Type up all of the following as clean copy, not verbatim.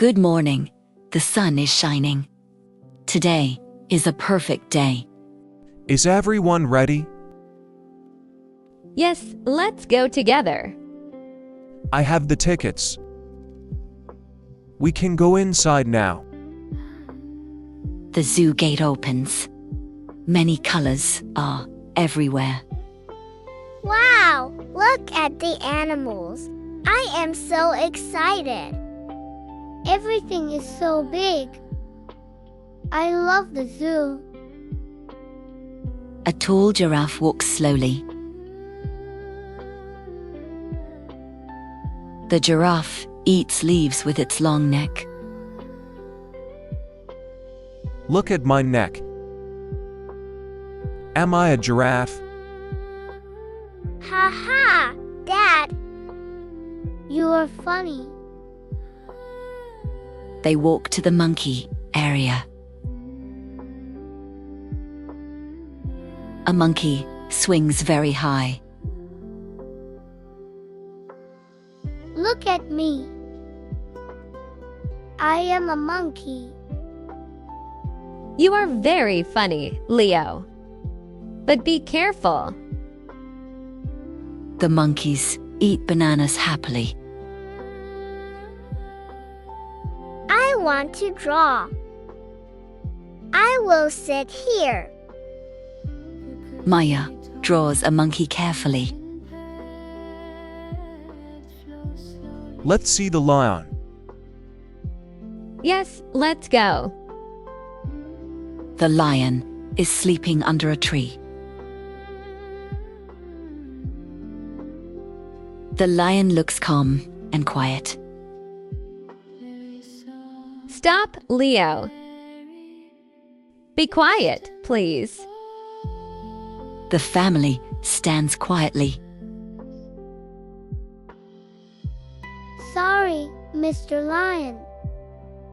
Good morning. The sun is shining. Today is a perfect day. Is everyone ready? Yes, let's go together. I have the tickets. We can go inside now. The zoo gate opens. Many colors are everywhere. Wow, look at the animals. I am so excited. Everything is so big. I love the zoo. A tall giraffe walks slowly. The giraffe eats leaves with its long neck. Look at my neck. Am I a giraffe? Ha ha, Dad. You are funny. They walk to the monkey area. A monkey swings very high. Look at me. I am a monkey. You are very funny, Leo. But be careful. The monkeys eat bananas happily. I want to draw. I will sit here. Maya draws a monkey carefully. Let's see the lion. Yes, let's go. The lion is sleeping under a tree. The lion looks calm and quiet. Stop, Leo. Be quiet, please. The family stands quietly. Sorry, Mr. Lion.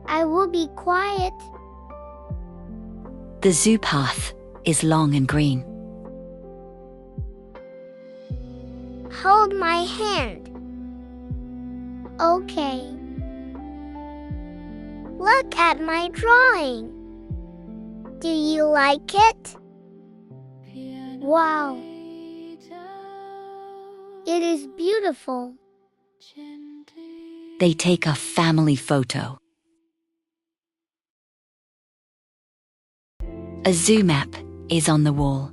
I will be quiet. The zoo path is long and green. Hold my hand. Okay. Look at my drawing. Do you like it? Wow. It is beautiful. They take a family photo. A zoo map is on the wall.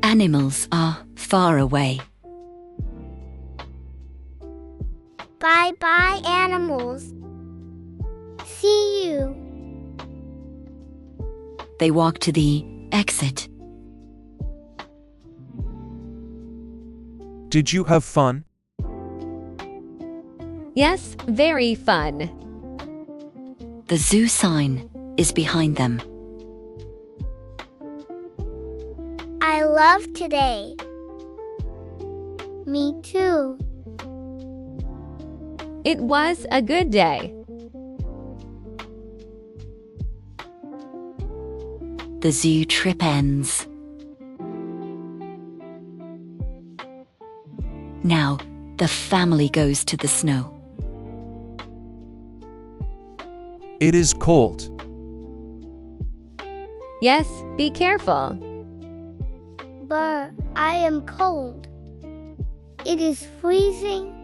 Animals are far away. Bye-bye, animals. See you. They walk to the exit. Did you have fun? Yes, very fun. The zoo sign is behind them. I love today. Me too. It was a good day. The zoo trip ends. Now, the family goes to the snow. It is cold. Yes, be careful. But I am cold. It is freezing.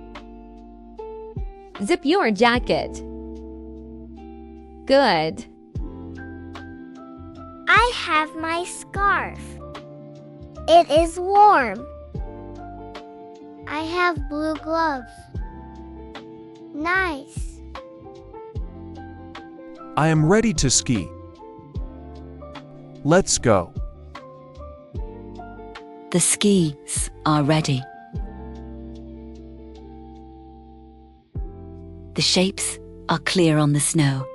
Zip your jacket. Good. I have my scarf. It is warm. I have blue gloves. Nice. I am ready to ski. Let's go. The skis are ready. The shapes are clear on the snow.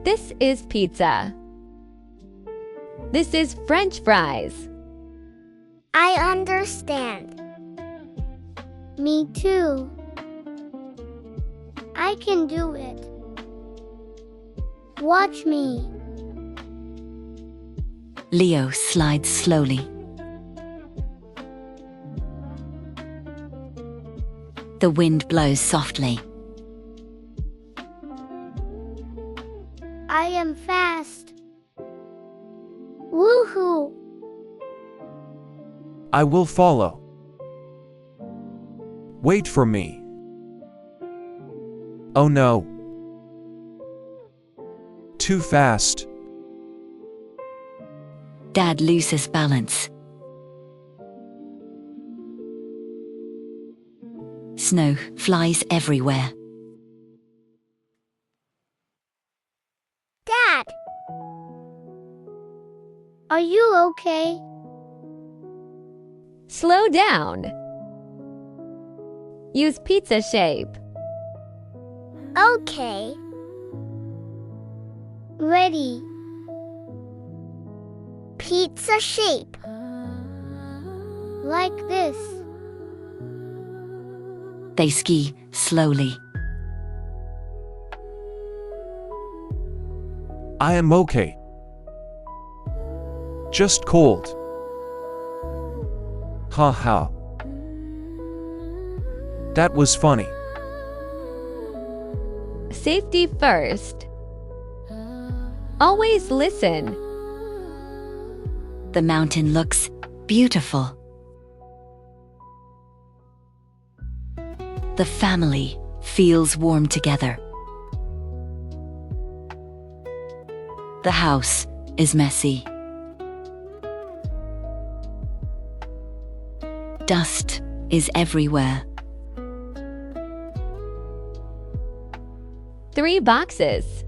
This is pizza. This is French fries. I understand. Me too. I can do it. Watch me. Leo slides slowly. The wind blows softly. I am fast. Woohoo! I will follow. Wait for me. Oh no. Too fast. Dad loses balance. Snow flies everywhere. Dad! Are you okay? Slow down. Use pizza shape. Okay. Ready. Pizza shape. Like this. They ski slowly. I am okay. Just cold. Ha ha. That was funny. Safety first. Always listen. The mountain looks beautiful. The family feels warm together. The house is messy. Dust is everywhere. 3 boxes.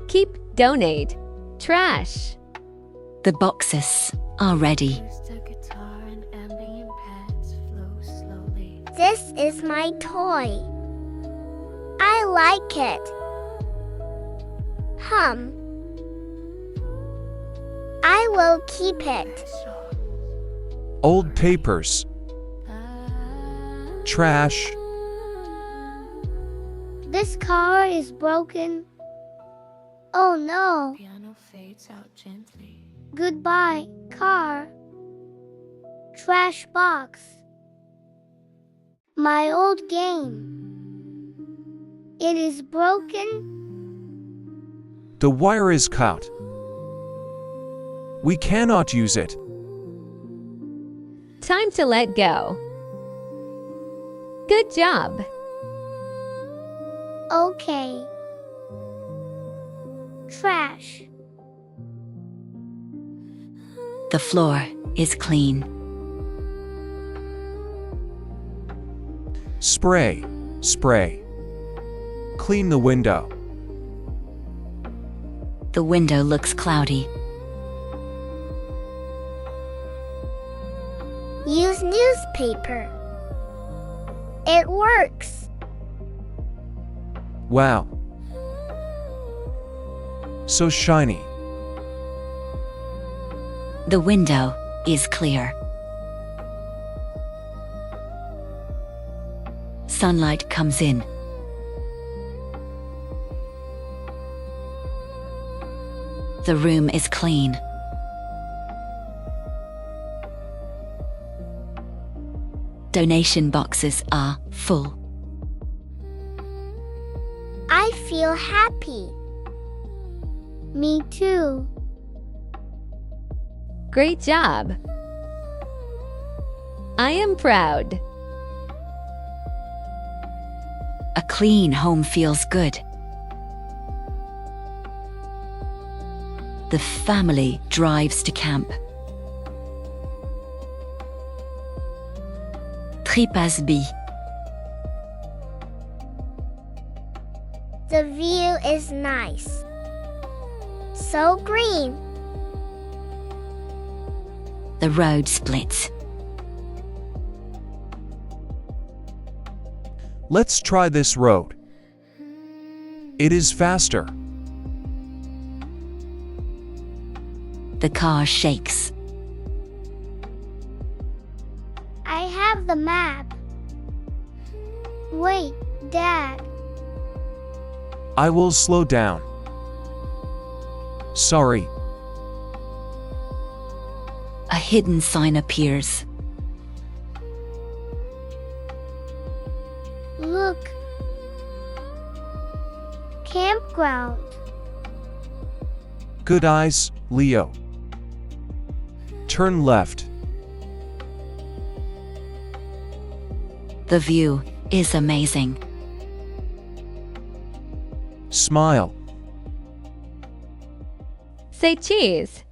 Keep, donate, trash. The boxes are ready. This is my toy. I like it. I will keep it. Old papers. Trash. This car is broken. Oh no. Piano fades out gently. Goodbye, car. Trash box. My old game. It is broken. The wire is cut. We cannot use it. Time to let go. Good job. Okay. Trash. The floor is clean. Spray. Spray. Clean the window. The window looks cloudy. Use newspaper. It works. Wow. So shiny. The window is clear. Sunlight comes in. The room is clean. Donation boxes are full. I feel happy. Me too. Great job. I am proud. A clean home feels good. The family drives to camp. Tripasby. The view is nice. So green. The road splits. Let's try this road. It is faster. The car shakes. I have the map. Wait, Dad. I will slow down. Sorry. A hidden sign appears. Campground. Good eyes, Leo. Turn left. The view is amazing. Smile. Say cheese.